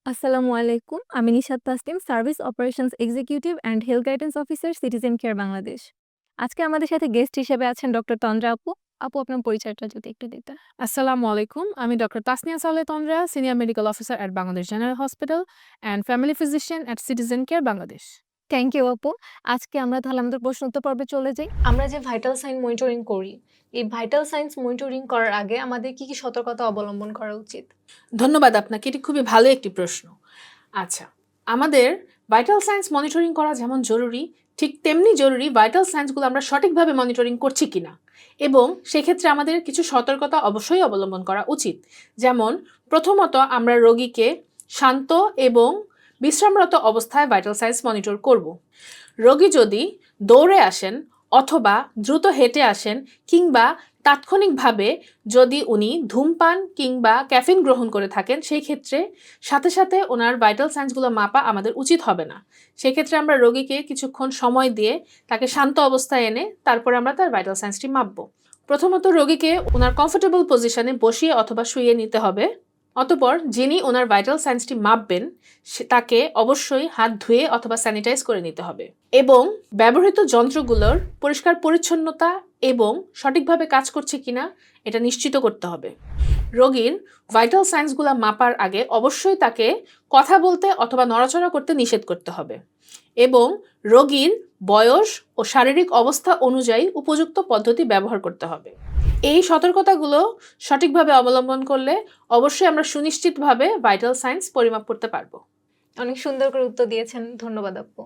আসসালামু আলাইকুম। আমি Nishat Tasnim, service operations executive and health guidance officer, citizen Care Bangladesh. আজকে আমাদের সাথে গেস্ট হিসেবে আছেন ডক্টর তন্দ্রা আপু। আপু, আপনার পরিচয়টা যদি একটু দিতেন। আসসালামু আলাইকুম। আমি doctor Tasnia Saleh Tondra, senior medical officer at Bangladesh General Hospital and family physician at Citizen Care Bangladesh. Thank you আপু। আজকে আমরা তাহলে আমাদের প্রশ্ন উত্তর পর্বে চলে যাই। আমরা যে ভাইটাল সাইন মনিটরিং করি, এই ভাইটাল সাইন্স মনিটরিং করার আগে আমাদের কি কি সতর্কতা অবলম্বন করা উচিত? ধন্যবাদ আপনাকে, এটি খুবই ভালো একটি প্রশ্ন। আচ্ছা, আমাদের ভাইটাল সাইন্স মনিটরিং করা যেমন জরুরি, ঠিক তেমনি জরুরি ভাইটাল সাইন্সগুলো আমরা সঠিকভাবে মনিটরিং করছি কিনা, এবং সেক্ষেত্রে আমাদের কিছু সতর্কতা অবশ্যই অবলম্বন করা উচিত। যেমন প্রথমত, আমরা রোগীকে শান্ত এবং বিশ্রামরত অবস্থায় ভাইটাল সাইন্স মনিটর করব। রোগী যদি দৌড়ে আসেন অথবা দ্রুত হেঁটে আসেন কিংবা তাৎক্ষণিকভাবে যদি উনি ধূমপান কিংবা ক্যাফিন গ্রহণ করে থাকেন, সেই ক্ষেত্রে সাথে সাথে ওনার ভাইটাল সাইন্সগুলো মাপা আমাদের উচিত হবে না। সেক্ষেত্রে আমরা রোগীকে কিছুক্ষণ সময় দিয়ে তাকে শান্ত অবস্থায় এনে তারপরে আমরা তার ভাইটাল সাইন্সটি মাপব। প্রথমত রোগীকে ওনার কমফোর্টেবল পজিশনে বসিয়ে অথবা শুইয়ে নিতে হবে। অতঃপর যিনি ওনার ভাইটাল সাইন্সটি মাপবেন তাকে অবশ্যই হাত ধুয়ে অথবা স্যানিটাইজ করে নিতে হবে, এবং ব্যবহৃত যন্ত্রগুলোর পরিষ্কার পরিচ্ছন্নতা এবং সঠিকভাবে কাজ করছে কিনা এটা নিশ্চিত করতে হবে। রোগীর ভাইটাল সাইন্সগুলো মাপার আগে অবশ্যই তাকে কথা বলতে অথবা নড়াচড়া করতে নিষেধ করতে হবে, এবং রোগীর বয়স ও শারীরিক অবস্থা অনুযায়ী উপযুক্ত পদ্ধতি ব্যবহার করতে হবে। এই সতর্কতাগুলো সঠিকভাবে অবলম্বন করলে অবশ্যই আমরা সুনিশ্চিতভাবে ভাইটাল সাইন্স পরিমাপ করতে পারবো। অনেক সুন্দর করে উত্তর দিয়েছেন, ধন্যবাদ আপু।